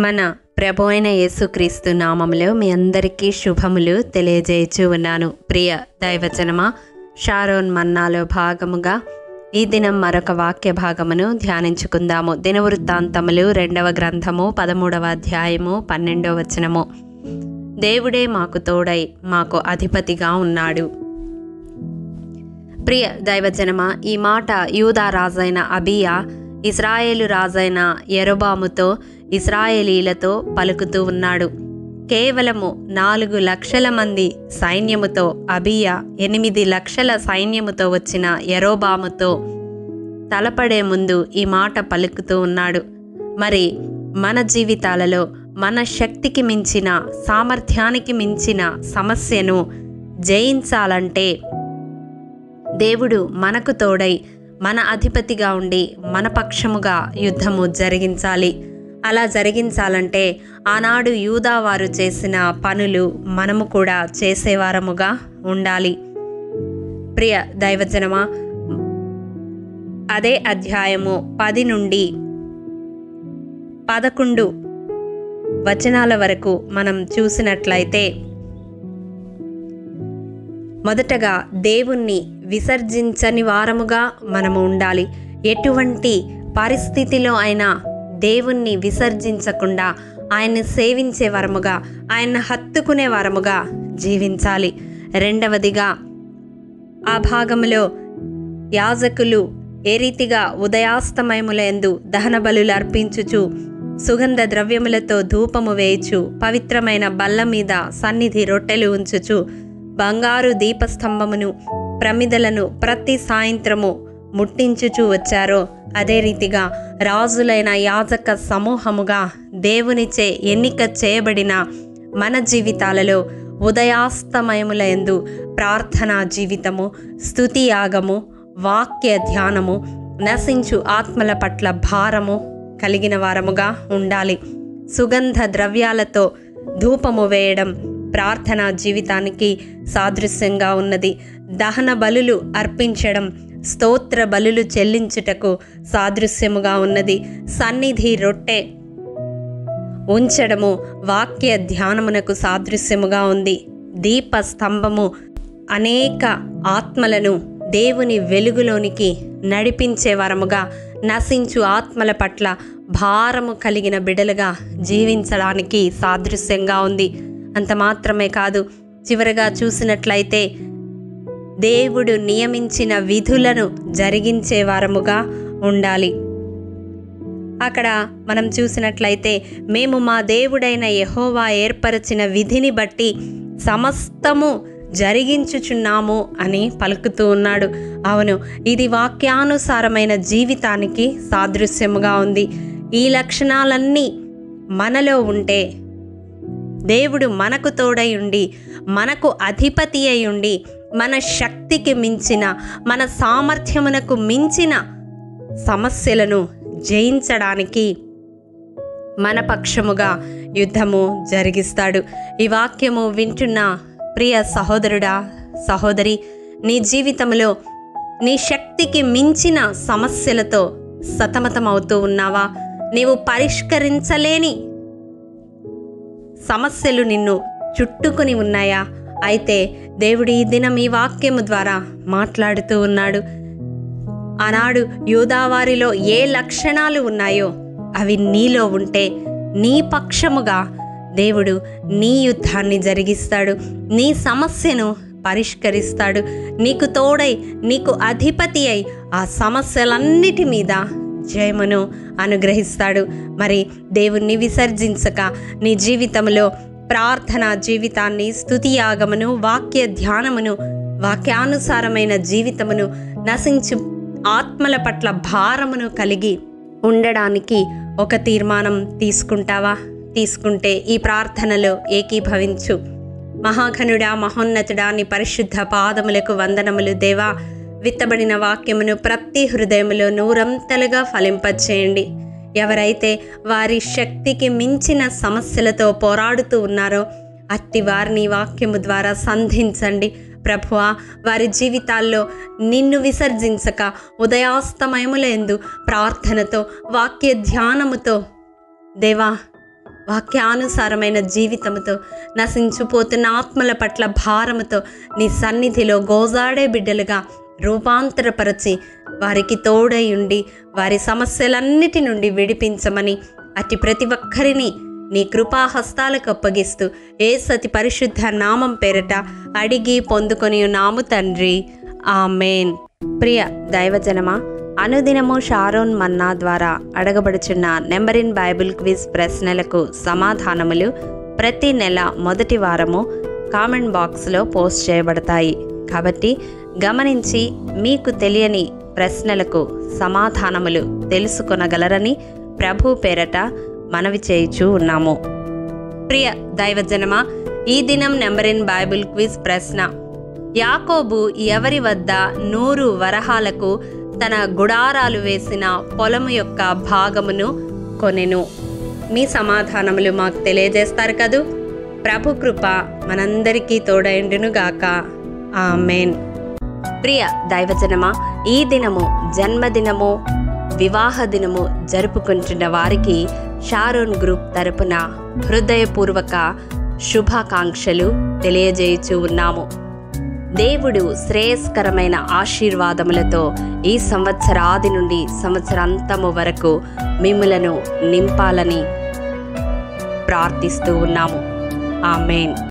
మన ప్రభు అయిన యేసుక్రీస్తు నామములో మీ అందరికీ శుభములు తెలియజేయచ్చు ఉన్నాను. ప్రియ దైవజనమా, షారోన్ మన్నాలో భాగముగా ఈ దినం మరొక వాక్య భాగమును ధ్యానించుకుందాము. దినవృత్తాంతములు 2వ గ్రంథము 13వ అధ్యాయము 12వ వచనము. దేవుడే మాకు తోడై మాకు అధిపతిగా ఉన్నాడు. ప్రియ దైవజనమా, ఈ మాట యూదా రాజైన అబియా ఇశ్రాయేలు రాజైన యరొబాముతో ఇశ్రాయేలీలతో పలుకుతూ ఉన్నాడు. కేవలము 4 లక్షల మంది సైన్యముతో అబియా 8 లక్షల సైన్యముతో వచ్చిన యరొబాముతో తలపడే ముందు ఈ మాట పలుకుతూ ఉన్నాడు. మరి మన జీవితాలలో మన శక్తికి మించిన, సామర్థ్యానికి మించిన సమస్యను జయించాలంటే దేవుడు మనకు తోడై మన అధిపతిగా ఉండి మన పక్షముగా యుద్ధము జరిగించాలి. అలా జరిగించాలంటే ఆనాడు యూదా వారు చేసిన పనులు మనము కూడా చేసేవారముగా ఉండాలి. ప్రియ దైవజనమా, అదే అధ్యాయము 10 నుండి 11 వచనాల వరకు మనం చూసినట్లయితే, మొదటగా దేవుణ్ణి విసర్జించని వారముగా మనము ఉండాలి. ఎటువంటి పరిస్థితిలో అయినా దేవుణ్ణి విసర్జించకుండా ఆయన్ని సేవించే వరముగా, ఆయన్ని హత్తుకునే వరముగా జీవించాలి. రెండవదిగా, ఆ భాగములో యాజకులు ఏ రీతిగా ఉదయాస్తమయములందు దహన బలులు అర్పించుచు సుగంధ ద్రవ్యములతో ధూపము వేయుచు పవిత్రమైన బల్ల మీద సన్నిధి రొట్టెలు ఉంచుచు బంగారు దీపస్తంభమును ప్రమిదలను ప్రతి సాయంత్రము ముట్టించుచూ వచ్చారో, అదే రీతిగా రాజులైన యాజక సమూహముగా దేవునిచే ఎన్నిక చేయబడిన మన జీవితాలలో ఉదయాస్తమయములందు ప్రార్థనా జీవితము, స్తుతి యాగము, వాక్య ధ్యానము, నశించు ఆత్మల పట్ల భారము కలిగిన వారముగా ఉండాలి. సుగంధ ద్రవ్యాలతో ధూపము వేయడం ప్రార్థనా జీవితానికి సాదృశ్యంగా ఉన్నది. దహన బలులు అర్పించడం స్తోత్ర బలులు చెల్లించుటకు సాదృశ్యముగా ఉన్నది. సన్నిధి రొట్టె ఉంచడము వాక్య ధ్యానమునకు సాదృశ్యముగా ఉంది. దీప స్తంభము అనేక ఆత్మలను దేవుని వెలుగులోనికి నడిపించే వరముగా, నశించు ఆత్మల పట్ల భారము కలిగిన బిడలుగా జీవించడానికి సాదృశ్యంగా ఉంది. అంత మాత్రమే కాదు, చివరగా చూసినట్లయితే దేవుడు నియమించిన విధులను జరిగించే వారముగా ఉండాలి. అక్కడ మనం చూసినట్లయితే, మేము మా దేవుడైన యెహోవా ఏర్పరచిన విధిని బట్టి సమస్తము జరిగించుచున్నాము అని పలుకుతూ ఉన్నాడు. అవును, ఇది వాక్యానుసారమైన జీవితానికి సాదృశ్యముగా ఉంది. ఈ లక్షణాలన్నీ మనలో ఉంటే దేవుడు మనకు తోడై ఉండి, మనకు అధిపతి అయి ఉండి, మన శక్తికి మించిన, మన సామర్థ్యమునకు మించిన సమస్యలను జయించడానికి మన పక్షముగా యుద్ధము జరిగిస్తాడు. ఈ వాక్యము వింటున్న ప్రియ సహోదరుడా, సహోదరి, నీ జీవితంలో నీ శక్తికి మించిన సమస్యలతో సతమతమవుతూ ఉన్నావా? నీవు పరిష్కరించలేని సమస్యలు నిన్ను చుట్టుకొని ఉన్నాయా? అయితే దేవుడు ఈ దినం ఈ వాక్యము ద్వారా మాట్లాడుతూ ఉన్నాడు. ఆనాడు యూదావారిలో ఏ లక్షణాలు ఉన్నాయో అవి నీలో ఉంటే నీ పక్షముగా దేవుడు నీ యుద్ధాన్ని జరిగిస్తాడు. నీ సమస్యను పరిష్కరిస్తాడు. నీకు తోడై, నీకు అధిపతి అయి ఆ సమస్యలన్నిటి మీద జయమును అనుగ్రహిస్తాడు. మరి దేవుణ్ణి విసర్జించక నీ జీవితంలో ప్రార్థనా జీవితాన్ని, స్తుతి యాగమును, వాక్య ధ్యానమును, వాక్యానుసారమైన జీవితమును, నశించు ఆత్మల పట్ల భారమును కలిగి ఉండడానికి ఒక తీర్మానం తీసుకుంటావా? తీసుకుంటే ఈ ప్రార్థనలో ఏకీభవించు. మహాఘనుడా, మహోన్నతుడా, నీ పరిశుద్ధ పాదములకు వందనములు. దేవా, విత్తబడిన వాక్యమును ప్రతి హృదయములో నూరంతలుగా ఫలింపచేయండి. ఎవరైతే వారి శక్తికి మించిన సమస్యలతో పోరాడుతూ ఉన్నారో అట్టి వారిని వాక్యము ద్వారా సంధించండి. ప్రభువా, వారి జీవితాల్లో నిన్ను విసర్జించక ఉదయాస్తమయములందు ప్రార్థనతో, వాక్య ధ్యానముతో దేవా వాక్యానుసారమైన జీవితంతో నశించిపోతున్న ఆత్మల పట్ల భారముతో నీ సన్నిధిలో గోజాడే బిడ్డలుగా రూపాంతరపరచి వారికి తోడై ఉండి వారి సమస్యలన్నిటి నుండి విడిపించమని అట్టి ప్రతి ఒక్కరిని నీ కృపాహస్తాలకు అప్పగిస్తూ యేసతి పరిశుద్ధ నామం పేరట అడిగి పొందుకొని ఉన్నాము తండ్రి, ఆమేన్. ప్రియ దైవజనమా, అనుదినము షారోన్ మన్నా ద్వారా అడగబడుచున్న నెంబర్ ఇన్ బైబిల్ క్విజ్ ప్రశ్నలకు సమాధానములు ప్రతి నెల మొదటి వారము కామెంట్ బాక్స్లో పోస్ట్ చేయబడతాయి. కాబట్టి గమనించి మీకు తెలియని ప్రశ్నలకు సమాధానములు తెలుసుకొనగలరని ప్రభు పేరట మనవి చేయుచూ ఉన్నాము. ప్రియ దైవజనమా, ఈ దినం నెంబర్ ఇన్ బైబిల్ క్విజ్ ప్రశ్న: యాకోబు ఎవరి వద్ద 100 వరహాలకు తన గుడారాలు వేసిన పొలము యొక్క భాగమును కొనెను? మీ సమాధానములు మాకు తెలియజేస్తారు కదూ. ప్రభు కృప మనందరికీ తోడైండునుగాక, ఆమేన్. ప్రియ దైవజనమా, ఈ దినము జన్మదినము, వివాహ దినము జరుపుకుంటున్న వారికి షారోన్ గ్రూప్ తరపున హృదయపూర్వక శుభాకాంక్షలు తెలియజేయుచూ ఉన్నాము. దేవుడు శ్రేయస్కరమైన ఆశీర్వాదములతో ఈ సంవత్సరాది నుండి సంవత్సరాంతము వరకు మిమ్ములను నింపాలని ప్రార్థిస్తూ ఉన్నాము. ఆమేన్.